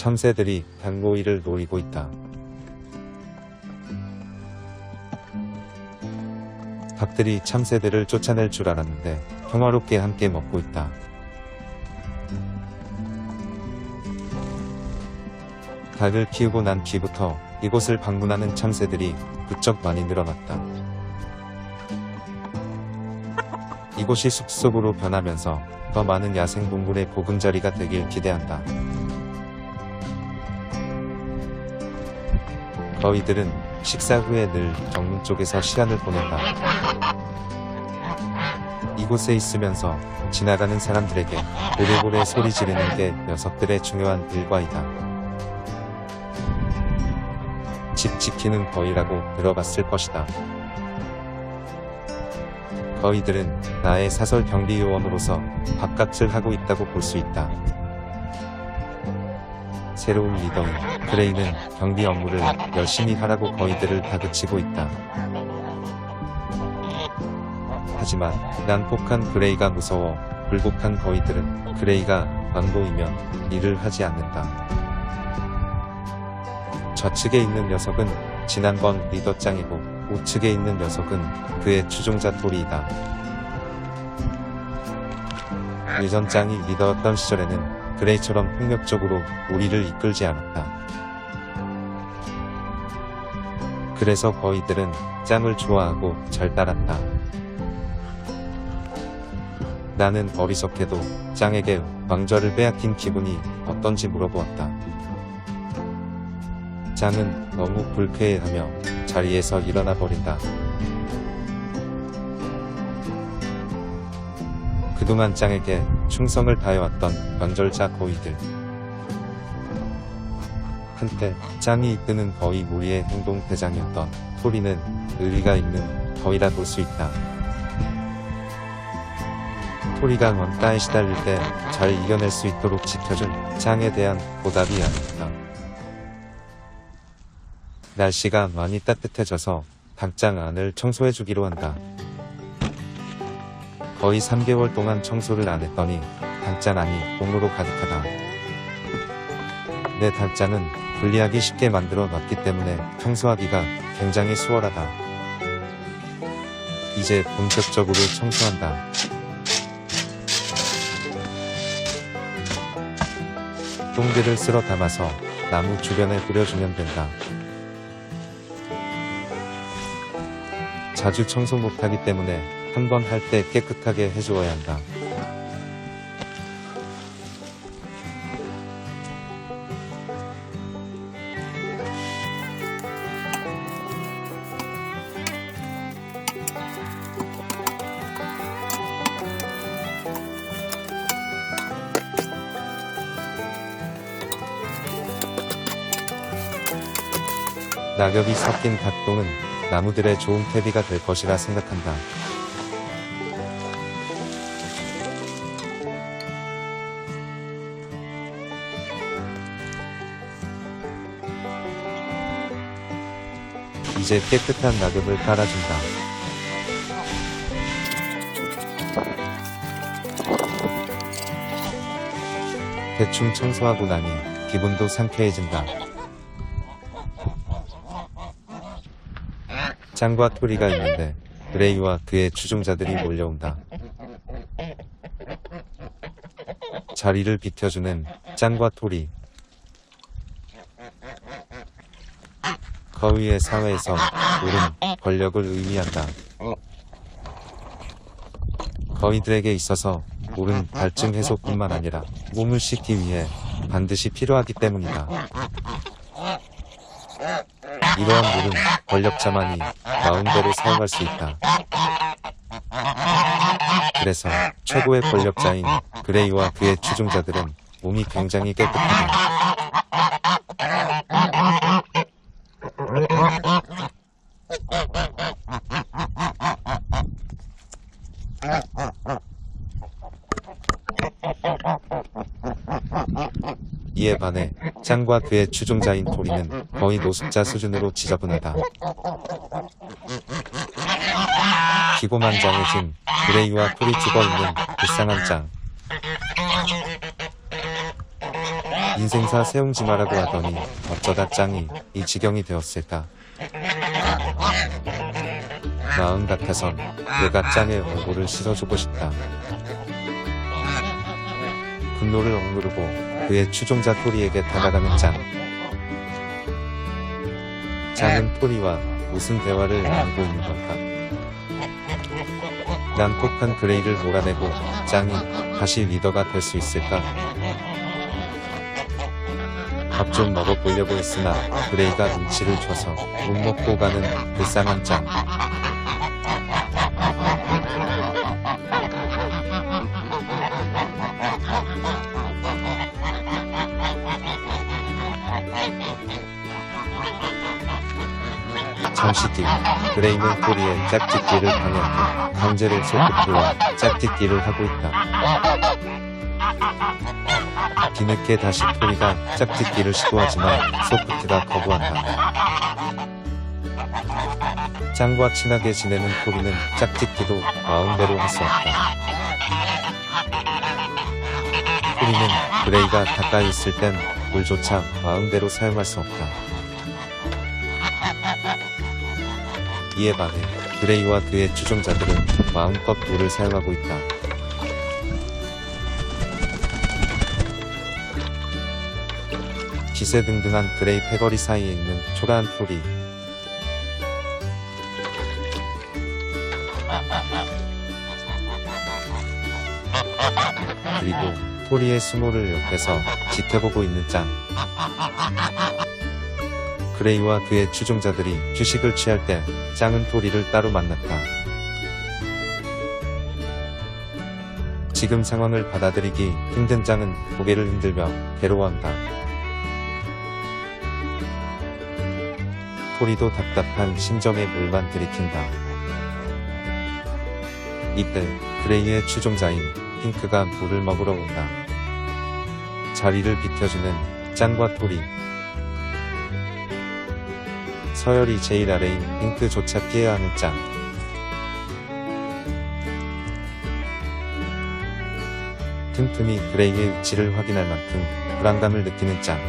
참새들이 닭모이를 노리고 있다. 닭들이 참새들을 쫓아낼 줄 알았는데 평화롭게 함께 먹고 있다. 닭을 키우고 난 뒤부터 이곳을 방문하는 참새들이 부쩍 많이 늘어났다. 이곳이 숲속으로 변하면서 더 많은 야생동물의 보금자리가 되길 기대한다. 거위들은 식사 후에 늘 정문 쪽에서 시간을 보낸다. 이곳에 있으면서 지나가는 사람들에게 고래고래 소리 지르는 게 녀석들의 중요한 일과이다. 집 지키는 거위라고 들어봤을 것이다. 거위들은 나의 사설 경비요원으로서 밥값을 하고 있다고 볼 수 있다. 새로운 리더인 그레이는 경비 업무를 열심히 하라고 거위들을 다그치고 있다. 하지만 난폭한 그레이가 무서워 굴복한 거위들은 그레이가 왕도이면 일을 하지 않는다. 좌측에 있는 녀석은 지난번 리더짱이고 우측에 있는 녀석은 그의 추종자 토리이다. 예전 짱이 리더였던 시절에는 그레이처럼 폭력적으로 우리를 이끌지 않았다. 그래서 거위들은 짱을 좋아하고 잘 따랐다. 나는 어리석게도 짱에게 왕좌를 빼앗긴 기분이 어떤지 물어보았다. 짱은 너무 불쾌해하며 자리에서 일어나 버린다. 그동안 짱에게 충성을 다해왔던 명절자 거위들. 한때 짱이 이끄는 거위 무리의 행동 대장이었던 토리는 의리가 있는 거위라 볼 수 있다. 토리가 원가에 시달릴 때 잘 이겨낼 수 있도록 지켜줄 짱에 대한 보답이 아닐까. 날씨가 많이 따뜻해져서 닭장 안을 청소해주기로 한다. 거의 3개월 동안 청소를 안 했더니 닭장 안이 똥으로 가득하다. 내 닭장은 분리하기 쉽게 만들어 놨기 때문에 청소하기가 굉장히 수월하다. 이제 본격적으로 청소한다. 똥들을 쓸어 담아서 나무 주변에 뿌려주면 된다. 자주 청소 못하기 때문에 한 번 할 때 깨끗하게 해주어야 한다. 낙엽이 섞인 닭똥은 나무들의 좋은 퇴비가 될 것이라 생각한다. 이제 깨끗한 낙엽을 깔아준다. 대충 청소하고 나니 기분도 상쾌해진다. 짱과 토리가 있는데 그레이와 그의 추종자들이 몰려온다. 자리를 비켜주는 짱과 토리. 거위의 사회에서 옳은 권력을 의미한다. 거위들에게 있어서 옳은 갈증 해소뿐만 아니라 몸을 씻기 위해 반드시 필요하기 때문이다. 이러한 물은 권력자만이 마음대로 사용할 수 있다. 그래서 최고의 권력자인 그레이와 그의 추종자들은 몸이 굉장히 깨끗하다. 이에 반해 짱과 그의 추종자인 토리는 거의 노숙자 수준으로 지저분하다. 기고만장해진 그레이와 토리 죽어있는 불쌍한 짱. 인생사 세웅지 마라고 하더니 어쩌다 짱이 이 지경이 되었을까. 마음 같아선 내가 짱의 얼굴을 씻어주고 싶다. 분노를 억누르고 그의 추종자 토리에게 다가가는 짱. 짱은 토리와 무슨 대화를 나누고 있는 걸까? 난폭한 그레이를 몰아내고 짱이 다시 리더가 될 수 있을까? 밥 좀 먹어보려고 했으나 그레이가 눈치를 줘서 못 먹고 가는 불쌍한 짱. 잠시 뒤 그레이는 토리의 짝짓기를 방해하고 강제로 소프트와 짝짓기를 하고 있다. 뒤늦게 다시 토리가 짝짓기를 시도하지만 소프트가 거부한다. 짱과 친하게 지내는 토리는 짝짓기도 마음대로 할 수 없다. 토리는 그레이가 가까이 있을 땐 물조차 마음대로 사용할 수 없다. 이에 반해 그레이와 그의 추종자들은 마음껏 물을 사용하고 있다. 기세등등한 그레이 패거리 사이에 있는 초라한 토리. 그리고 토리의 수모를 옆에서 지켜보고 있는 짱. 그레이와 그의 추종자들이 휴식을 취할 때 짱은 토리를 따로 만났다. 지금 상황을 받아들이기 힘든 짱은 고개를 흔들며 괴로워한다. 토리도 답답한 심정에 물만 들이킨다. 이때 그레이의 추종자인 핑크가 물을 먹으러 온다. 자리를 비켜주는 짱과 토리. 서열이 제일 아래인 핑크조차 피해야 하는 짱. 틈틈이 그레이의 위치를 확인할 만큼 불안감을 느끼는 짱.